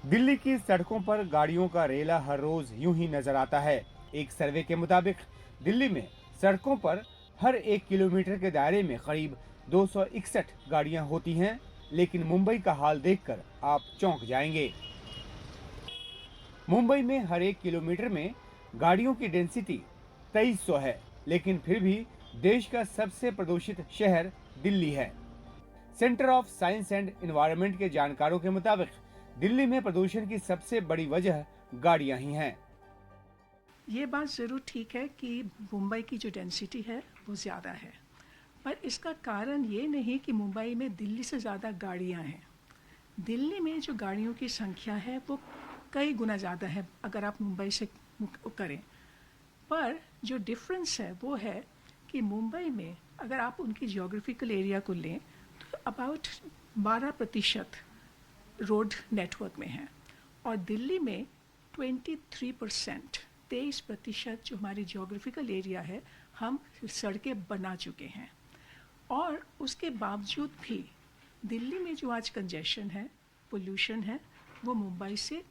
दिल्ली की सड़कों पर गाड़ियों का रेला हर रोज यूं ही नजर आता है। एक सर्वे के मुताबिक दिल्ली में सड़कों पर हर 1 किलोमीटर के दायरे में करीब 261 गाड़ियां होती हैं, लेकिन मुंबई का हाल देखकर आप चौंक जाएंगे। मुंबई में हर 1 किलोमीटर में गाड़ियों की डेंसिटी 2300 है, लेकिन फिर भी देश का सबसे प्रदूषित शहर दिल्ली है। Centre of science and environment के जानकारों के मुताबिक दिल्ली में प्रदूषण की सबसे बड़ी वजह गाड़ियां ही हैं। ये बात ज़रूर ठीक है कि मुंबई की जो डेंसिटी है वो ज़्यादा है, पर इसका कारण ये नहीं कि मुंबई में दिल्ली से ज़्यादा गाड़ियाँ हैं। दिल्ली में जो गाड़ियों की संख्या है वो कई गुना ज़्यादा है अगर आप मुंबई से करें। पर जो डिफरेंस है वो है कि मुंबई में अगर आप उनकी जियोग्राफिकल एरिया को लें तो अबाउट 12% रोड नेटवर्क में है, और दिल्ली में 23% जो हमारी जियोग्राफिकल एरिया है हम सड़कें बना चुके हैं। और उसके बावजूद भी दिल्ली में जो आज कंजेशन है, पोल्यूशन है, वो मुंबई से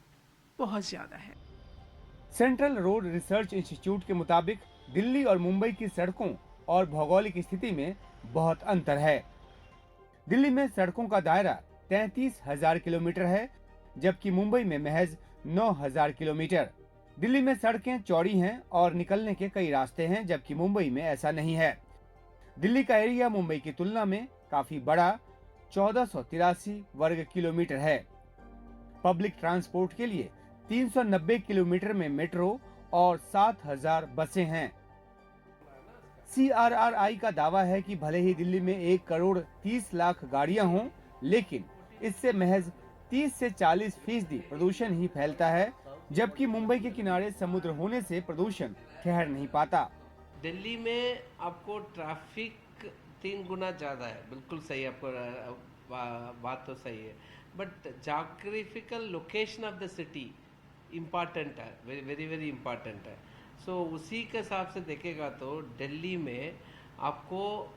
बहुत ज़्यादा है। सेंट्रल रोड रिसर्च इंस्टीट्यूट के मुताबिक दिल्ली और मुंबई की सड़कों और भौगोलिक स्थिति में बहुत अंतर है। दिल्ली में सड़कों का दायरा 33,000 किलोमीटर है, जबकि मुंबई में महज 9,000 किलोमीटर। दिल्ली में सड़कें चौड़ी हैं और निकलने के कई रास्ते हैं, जबकि मुंबई में ऐसा नहीं है। दिल्ली का एरिया मुंबई की तुलना में काफी बड़ा 1483 वर्ग किलोमीटर है। पब्लिक ट्रांसपोर्ट के लिए 390 किलोमीटर में मेट्रो और 7,000 बसें हैं। CRRI का दावा है कि भले ही दिल्ली में 1 करोड़ 30 लाख गाड़ियां हों, लेकिन इससे महज 30 से 40% प्रदूषण ही फैलता है, जबकि मुंबई के किनारे समुद्र होने से प्रदूषण ठहर नहीं पाता। दिल्ली में आपको ट्रैफिक 3 गुना ज़्यादा है, बिल्कुल सही, आपको बात तो सही है, but geographical location of the city important है, वेरी वेरी वेरी इम्पॉर्टेंट है। सो उसी के हिसाब से देखेगा तो दिल्ली में आपको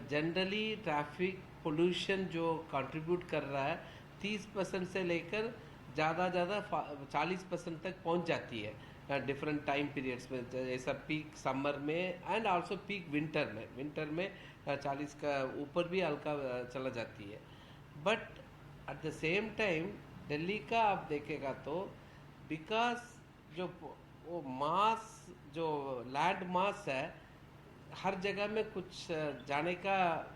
जनरली ट्रैफिक पोल्यूशन जो कंट्रीब्यूट कर रहा है 30% से लेकर ज़्यादा 40% तक पहुंच जाती है डिफरेंट टाइम पीरियड्स में, जैसा पीक समर में एंड आल्सो पीक विंटर में 40 का ऊपर भी हल्का चला जाती है। But at the same time Delhi का आप देखेगा तो बिकॉज जो वो मास जो लैंड मास है हर जगह में कुछ जाने का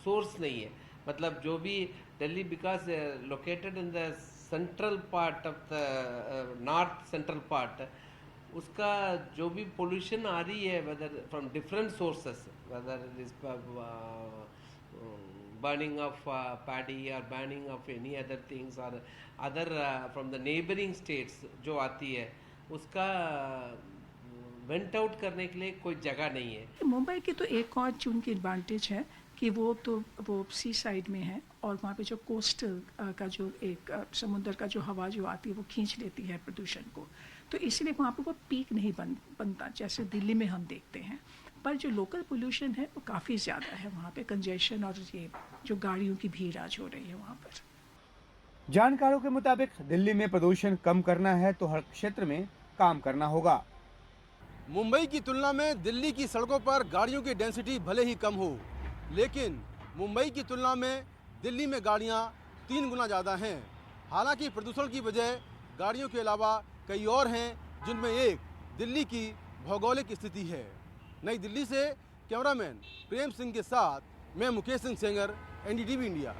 सोर्स नहीं है। मतलब जो भी Delhi because located in the central part of the north central part, उसका जो भी पोल्यूशन आ रही है whether from different sources, whether it is burning of paddy or burning of any other things or other from the neighboring states जो आती है, उसका वेंट आउट करने के लिए कोई जगह नहीं है। मुंबई की तो एक और जो उनकी एडवांटेज है कि वो सी साइड में है, और वहाँ पे जो कोस्टल का जो एक समुद्र का जो हवा जो आती है वो खींच लेती है प्रदूषण को, तो इसलिए वहाँ पे वो पीक नहीं बनता जैसे दिल्ली में हम देखते हैं। पर जो लोकल पोल्यूशन है वो काफ़ी ज़्यादा है वहाँ पे, कंजेशन और ये जो गाड़ियों की भीड़ आज हो रही है वहाँ पर। जानकारों के मुताबिक दिल्ली में प्रदूषण कम करना है तो हर क्षेत्र में काम करना होगा। मुंबई की तुलना में दिल्ली की सड़कों पर गाड़ियों की डेंसिटी भले ही कम हो, लेकिन मुंबई की तुलना में दिल्ली में गाड़ियां 3 गुना ज़्यादा हैं। हालांकि प्रदूषण की वजह गाड़ियों के अलावा कई और हैं, जिनमें एक दिल्ली की भौगोलिक स्थिति है। नई दिल्ली से कैमरामैन प्रेम सिंह के साथ मैं मुकेश सिंह सेंगर, NDTV इंडिया।